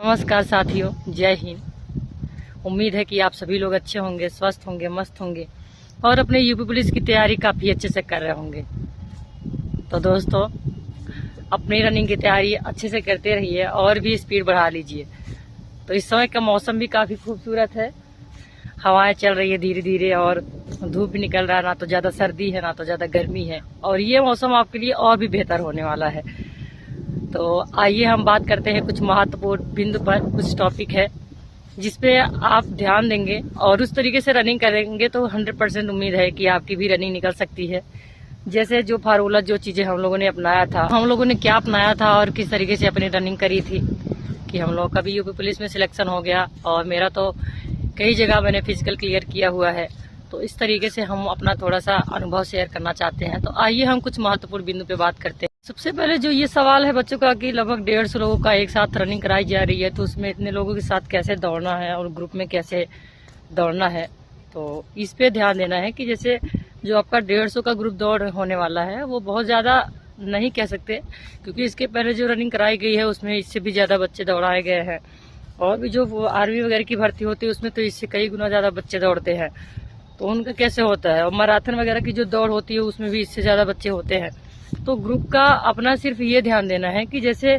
नमस्कार साथियों, जय हिंद। उम्मीद है कि आप सभी लोग अच्छे होंगे, स्वस्थ होंगे, मस्त होंगे और अपने यूपी पुलिस की तैयारी काफ़ी अच्छे से कर रहे होंगे। तो दोस्तों, अपनी रनिंग की तैयारी अच्छे से करते रहिए और भी स्पीड बढ़ा लीजिए। तो इस समय का मौसम भी काफ़ी खूबसूरत है, हवाएं चल रही है धीरे धीरे और धूप भी निकल रहा है, ना तो ज़्यादा सर्दी है ना तो ज़्यादा गर्मी है और ये मौसम आपके लिए और भी बेहतर होने वाला है। तो आइए हम बात करते हैं कुछ महत्वपूर्ण बिंदु पर। कुछ टॉपिक है जिसपे आप ध्यान देंगे और उस तरीके से रनिंग करेंगे तो 100% उम्मीद है कि आपकी भी रनिंग निकल सकती है। जैसे जो फार्मूला, जो चीजें हम लोगों ने अपनाया था, हम लोगों ने क्या अपनाया था और किस तरीके से अपनी रनिंग करी थी कि हम लोग का भी यूपी पुलिस में सिलेक्शन हो गया और मेरा तो कई जगह मैंने फिजिकल क्लियर किया हुआ है। तो इस तरीके से हम अपना थोड़ा सा अनुभव शेयर करना चाहते हैं। तो आइए हम कुछ महत्वपूर्ण बिंदु पे बात करते हैं। सबसे पहले जो ये सवाल है बच्चों का कि लगभग 150 लोगों का एक साथ रनिंग कराई जा रही है, तो उसमें इतने लोगों के साथ कैसे दौड़ना है और ग्रुप में कैसे दौड़ना है, तो इस पे ध्यान देना है कि जैसे जो आपका 150 का ग्रुप दौड़ होने वाला है वो बहुत ज़्यादा नहीं कह सकते, क्योंकि इसके पहले जो रनिंग कराई गई है उसमें इससे भी ज़्यादा बच्चे दौड़ाए गए हैं और भी जो आर्मी वगैरह की भर्ती होती है उसमें तो इससे कई गुना ज़्यादा बच्चे दौड़ते हैं। तो उनका कैसे होता है, और मैराथन वगैरह की जो दौड़ होती है उसमें भी इससे ज़्यादा बच्चे होते हैं। तो ग्रुप का अपना सिर्फ ये ध्यान देना है कि जैसे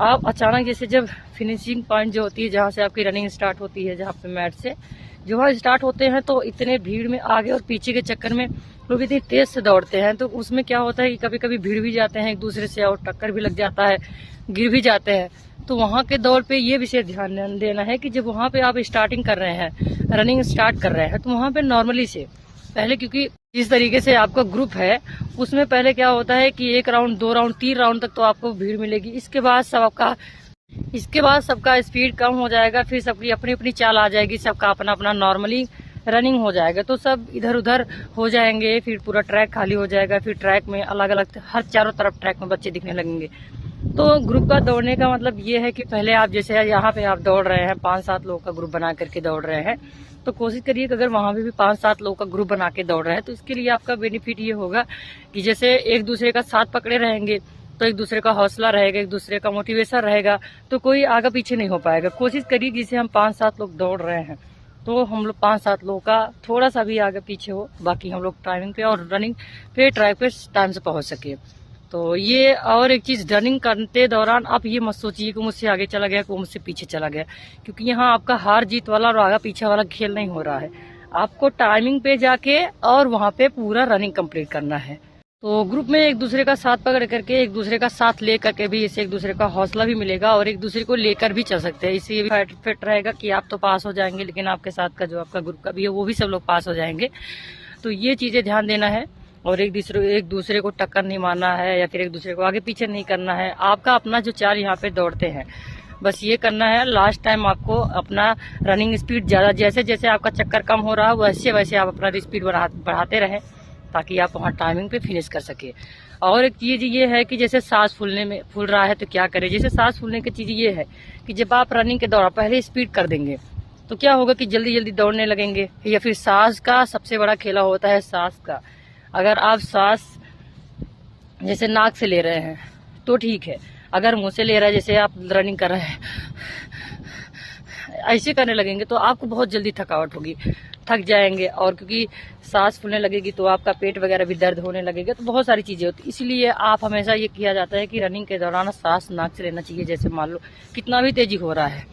आप अचानक जैसे जब फिनिशिंग पॉइंट जो होती है, जहाँ से आपकी रनिंग स्टार्ट होती है, जहाँ पे मैट से जो वहाँ स्टार्ट होते हैं, तो इतने भीड़ में आगे और पीछे के चक्कर में लोग इतनी तेज से दौड़ते हैं, तो उसमें क्या होता है कि कभी कभी भीड़ भी जाते हैं एक दूसरे से और टक्कर भी लग जाता है, गिर भी जाते हैं। तो वहाँ के दौड़ पे ये विशेष ध्यान देना है कि जब वहाँ पे आप स्टार्टिंग कर रहे हैं, रनिंग स्टार्ट कर रहे हैं, तो वहाँ पे नॉर्मली से पहले, क्योंकि जिस तरीके से आपका ग्रुप है उसमें पहले क्या होता है कि 1 राउंड 2 राउंड 3 राउंड तक तो आपको भीड़ मिलेगी। इसके बाद सबका स्पीड कम हो जाएगा, फिर सबकी अपनी अपनी चाल आ जाएगी, सबका अपना अपना नॉर्मली रनिंग हो जाएगा, तो सब इधर उधर हो जाएंगे, फिर पूरा ट्रैक खाली हो जाएगा। फिर ट्रैक में अलग अलग हर चारों तरफ ट्रैक में बच्चे दिखने लगेंगे। तो ग्रुप का दौड़ने का मतलब ये है कि पहले आप जैसे यहाँ पे आप दौड़ रहे हैं, 5-7 लोगों का ग्रुप बना करके दौड़ रहे हैं, तो कोशिश करिए कि अगर वहां पे भी 5-7 लोगों का ग्रुप बना के दौड़ रहे हैं तो इसके लिए आपका बेनिफिट ये होगा कि जैसे एक दूसरे का साथ पकड़े रहेंगे तो एक दूसरे का हौसला रहेगा, एक दूसरे का मोटिवेशन रहेगा, तो कोई आगे पीछे नहीं हो पाएगा। कोशिश करिए जैसे हम 5-7 लोग दौड़ रहे हैं तो हम लोग 5-7 लोगों का थोड़ा सा भी आगे पीछे हो, बाकी हम लोग टाइमिंग पे और रनिंग पे ट्रैक पे टाइम से पहुंच सके। तो ये और एक चीज, रनिंग करते दौरान आप ये मत सोचिए कि मुझसे आगे चला गया, कि वो मुझसे पीछे चला गया, क्योंकि यहाँ आपका हार जीत वाला और आगे पीछे वाला खेल नहीं हो रहा है। आपको टाइमिंग पे जाके और वहाँ पे पूरा रनिंग कंप्लीट करना है। तो ग्रुप में एक दूसरे का साथ पकड़ करके, एक दूसरे का साथ ले करके भी इससे एक दूसरे का हौसला भी मिलेगा और एक दूसरे को लेकर भी चल सकते हैं। इससे भी फिट रहेगा कि आप तो पास हो जाएंगे, लेकिन आपके साथ का जो आपका ग्रुप का भी है वो भी सब लोग पास हो जाएंगे। तो ये चीजें ध्यान देना है और एक दूसरे को टक्कर नहीं मारना है या फिर एक दूसरे को आगे पीछे नहीं करना है। आपका अपना जो चाल यहाँ पे दौड़ते हैं बस ये करना है। लास्ट टाइम आपको अपना रनिंग स्पीड ज्यादा, जैसे जैसे आपका चक्कर कम हो रहा है वैसे वैसे आप अपना स्पीड बढ़ाते रहें ताकि आप वहाँ टाइमिंग पे फिनिश कर सके। और एक चीज ये है कि जैसे सांस फूल रहा है तो क्या करें। जैसे सांस फूलने की चीज ये है कि जब आप रनिंग के दौरान पहले स्पीड कर देंगे तो क्या होगा कि जल्दी जल्दी दौड़ने लगेंगे, या फिर सांस का सबसे बड़ा खेला होता है सांस का। अगर आप सांस जैसे नाक से ले रहे हैं तो ठीक है, अगर मुंह से ले रहे हैं, जैसे आप रनिंग कर रहे हैं ऐसे करने लगेंगे तो आपको बहुत जल्दी थकावट होगी, थक जाएंगे, और क्योंकि सांस फूलने लगेगी तो आपका पेट वगैरह भी दर्द होने लगेगा, तो बहुत सारी चीजें होती। इसलिए आप हमेशा ये किया जाता है कि रनिंग के दौरान सांस नाक से लेना चाहिए। जैसे मान लो कितना भी तेजी हो रहा है,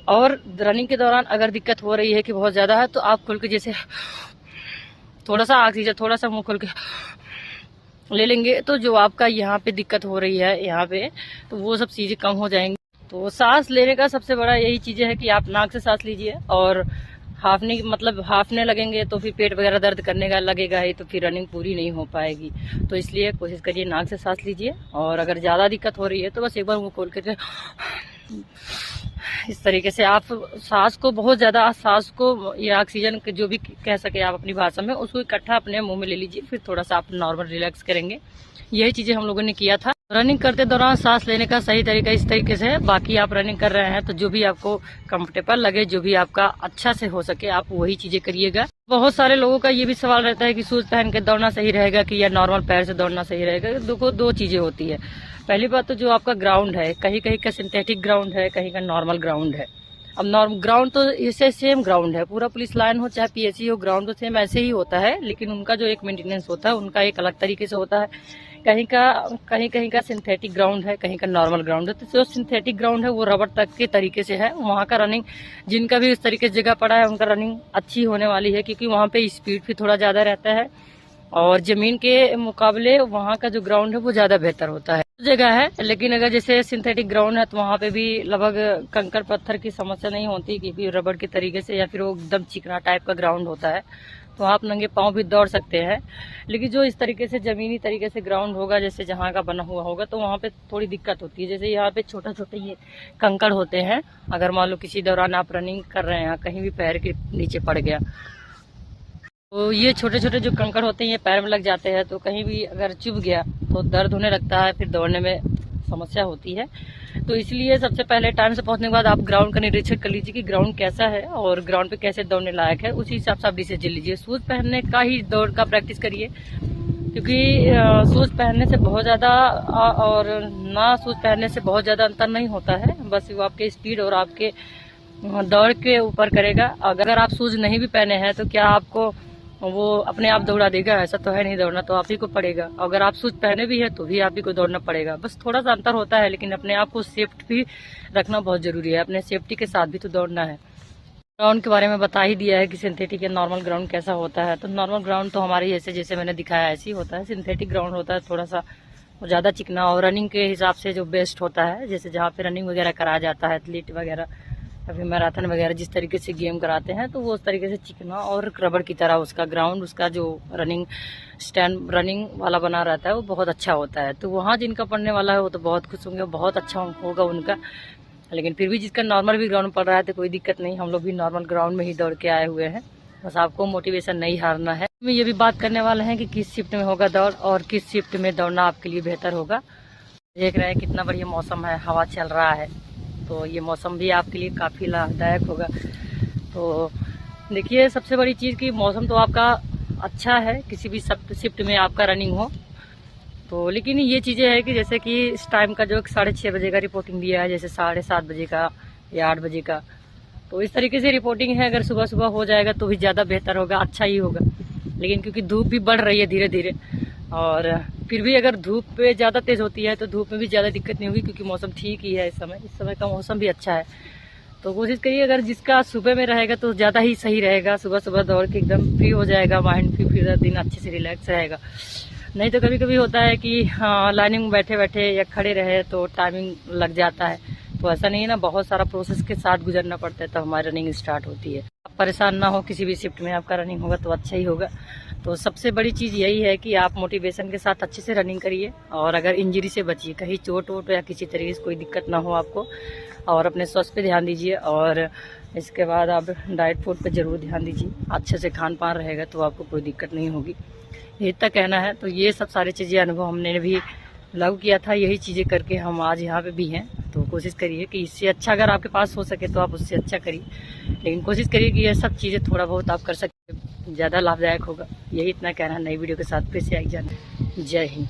और रनिंग के दौरान अगर दिक्कत हो रही है कि बहुत ज्यादा है तो आप खुल के जैसे थोड़ा सा ऑक्सीजन, थोड़ा सा मुंह खोल के ले लेंगे, तो जो आपका यहाँ पे दिक्कत हो रही है यहाँ पे, तो वो सब चीजें कम हो जाएंगी। तो सांस लेने का सबसे बड़ा यही चीजें है कि आप नाक से सांस लीजिए, और हाफने लगेंगे तो फिर पेट वगैरह दर्द करने का लगेगा ही, तो फिर रनिंग पूरी नहीं हो पाएगी। तो इसलिए कोशिश करिए नाक से सांस लीजिए, और अगर ज्यादा दिक्कत हो रही है तो बस एक बार मुंह खोल के इस तरीके से आप सांस को बहुत ज्यादा, सांस को या ऑक्सीजन जो भी कह सके आप अपनी भाषा में, उसको इकट्ठा अपने मुंह में ले लीजिए, फिर थोड़ा सा आप नॉर्मल रिलैक्स करेंगे। यही चीजें हम लोगों ने किया था। रनिंग करते दौरान सांस लेने का सही तरीका इस तरीके से है। बाकी आप रनिंग कर रहे हैं तो जो भी आपको कंफर्टेबल लगे, जो भी आपका अच्छा से हो सके, आप वही चीजें करिएगा। बहुत सारे लोगों का ये भी सवाल रहता है कि शूज पहन के दौड़ना सही रहेगा कि या नॉर्मल पैर से दौड़ना सही रहेगा। देखो, दो चीजें होती है। पहली बात तो जो आपका ग्राउंड है, कहीं कहीं का सिंथेटिक ग्राउंड है, कहीं का नॉर्मल ग्राउंड है। अब नॉर्मल ग्राउंड तो इससे सेम ग्राउंड है, पूरा पुलिस लाइन हो चाहे पीएससी हो, ग्राउंड तो सेम ऐसे ही होता है, लेकिन उनका जो एक मेंटेनेंस होता है उनका एक अलग तरीके से होता है। कहीं का सिंथेटिक ग्राउंड है, कहीं का नॉर्मल ग्राउंड है। तो जो सिंथेटिक ग्राउंड है वो रबर तक के तरीके से है, वहाँ का रनिंग जिनका भी इस तरीके से जगह पड़ा है उनका रनिंग अच्छी होने वाली है, क्योंकि वहाँ पे स्पीड भी थोड़ा ज्यादा रहता है और जमीन के मुकाबले वहाँ का जो ग्राउंड है वो ज्यादा बेहतर होता है जगह है। लेकिन अगर जैसे सिंथेटिक ग्राउंड है तो वहाँ पे भी लगभग कंकड़ पत्थर की समस्या नहीं होती, क्योंकि रबड़ के तरीके से या फिर वो एकदम चिकना टाइप का ग्राउंड होता है, तो आप नंगे पांव भी दौड़ सकते हैं। लेकिन जो इस तरीके से जमीनी तरीके से ग्राउंड होगा, जैसे जहाँ का बना हुआ होगा, तो वहाँ पे थोड़ी दिक्कत होती है। जैसे यहाँ पे छोटे छोटे ये कंकड़ होते हैं, अगर मान लो किसी दौरान आप रनिंग कर रहे हैं, कहीं भी पैर के नीचे पड़ गया तो ये छोटे छोटे जो कंकड़ होते हैं ये पैर में लग जाते हैं, तो कहीं भी अगर चुभ गया तो दर्द होने लगता है, फिर दौड़ने में समस्या होती है। तो इसलिए सबसे पहले टाइम से पहुंचने के बाद आप ग्राउंड का निरीक्षण कर लीजिए कि ग्राउंड कैसा है और ग्राउंड पे कैसे दौड़ने लायक है, उसी हिसाब से आप डिसीजन लीजिए। शूज पहनने का ही दौड़ का प्रैक्टिस करिए, क्योंकि शूज पहनने से बहुत ज्यादा और ना शूज पहनने से बहुत ज्यादा अंतर नहीं होता है, बस वो आपके स्पीड और आपके दौड़ के ऊपर करेगा। अगर आप शूज नहीं भी पहने हैं तो क्या आपको वो अपने आप दौड़ा देगा? ऐसा तो है नहीं, दौड़ना तो आप ही को पड़ेगा। अगर आप शूज पहने भी है तो भी आप ही को दौड़ना पड़ेगा, बस थोड़ा सा अंतर होता है, लेकिन अपने आप को सेफ्टी भी रखना बहुत जरूरी है, अपने सेफ्टी के साथ भी तो दौड़ना है। ग्राउंड के बारे में बता ही दिया है कि सिंथेटिक या नॉर्मल ग्राउंड कैसा होता है। तो नॉर्मल ग्राउंड तो हमारे जैसे जैसे मैंने दिखाया ऐसे ही होता है। सिंथेटिक ग्राउंड होता है थोड़ा सा ज्यादा चिकना और रनिंग के हिसाब से जो बेस्ट होता है, जैसे जहाँ पे रनिंग वगैरह कराया जाता है, एथलीट वगैरह या फिर मैराथन वगैरह जिस तरीके से गेम कराते हैं, तो वो उस तरीके से चिकना और रबड़ की तरह उसका ग्राउंड, उसका जो रनिंग स्टैंड रनिंग वाला बना रहता है वो बहुत अच्छा होता है। तो वहाँ जिनका पढ़ने वाला है वो तो बहुत खुश होंगे, बहुत अच्छा होगा उनका। लेकिन फिर भी जिसका नॉर्मल भी ग्राउंड पड़ रहा है तो कोई दिक्कत नहीं, हम लोग भी नॉर्मल ग्राउंड में ही दौड़ के आए हुए हैं, बस आपको मोटिवेशन नहीं हारना है। हम ये भी बात करने वाले हैं कि किस शिफ्ट में होगा दौड़ और किस शिफ्ट में दौड़ना आपके लिए बेहतर होगा। देख रहे हैं कितना बढ़िया मौसम है, हवा चल रहा है, तो ये मौसम भी आपके लिए काफ़ी लाभदायक होगा। तो देखिए सबसे बड़ी चीज़ कि मौसम तो आपका अच्छा है, किसी भी शिफ्ट में आपका रनिंग हो तो। लेकिन ये चीज़ें है कि जैसे कि इस टाइम का जो 6:30 बजे का रिपोर्टिंग दिया है, जैसे 7:30 बजे का या 8 बजे का, तो इस तरीके से रिपोर्टिंग है। अगर सुबह सुबह हो जाएगा तो भी ज़्यादा बेहतर होगा, अच्छा ही होगा। लेकिन क्योंकि धूप भी बढ़ रही है धीरे धीरे, और फिर भी अगर धूप पे ज़्यादा तेज़ होती है तो धूप में भी ज़्यादा दिक्कत नहीं होगी, क्योंकि मौसम ठीक ही है इस समय का मौसम भी अच्छा है। तो कोशिश करिए, अगर जिसका सुबह में रहेगा तो ज़्यादा ही सही रहेगा, सुबह सुबह दौड़ के एकदम फ्री हो जाएगा माइंड, फिर दिन अच्छे से रिलैक्स रहेगा। नहीं तो कभी कभी होता है कि हाँ लाइनिंग में बैठे बैठे या खड़े रहे तो टाइमिंग लग जाता है, तो ऐसा नहीं है ना, बहुत सारा प्रोसेस के साथ गुजरना पड़ता है तब हमारी रनिंग स्टार्ट होती है। आप परेशान ना हो, किसी भी शिफ्ट में आपका रनिंग होगा तो अच्छा ही होगा। तो सबसे बड़ी चीज़ यही है कि आप मोटिवेशन के साथ अच्छे से रनिंग करिए, और अगर इंजरी से बचिए, कहीं चोट वोट या किसी तरीके से कोई दिक्कत ना हो आपको, और अपने स्वास्थ्य पे ध्यान दीजिए। और इसके बाद आप डाइट फूड पे ज़रूर ध्यान दीजिए, अच्छे से खान पान रहेगा तो आपको कोई दिक्कत नहीं होगी, यही तक कहना है। तो ये सब सारी चीज़ें अनुभव हमने भी लागू किया था, यही चीज़ें करके हम आज यहाँ पे भी हैं। तो कोशिश करिए कि इससे अच्छा अगर आपके पास हो सके तो आप उससे अच्छा करिए, लेकिन कोशिश करिए कि ये सब चीज़ें थोड़ा बहुत आप कर सकते, ज़्यादा लाभदायक होगा। यही इतना कहना है, नई वीडियो के साथ फिर से आई जाना। जय हिंद।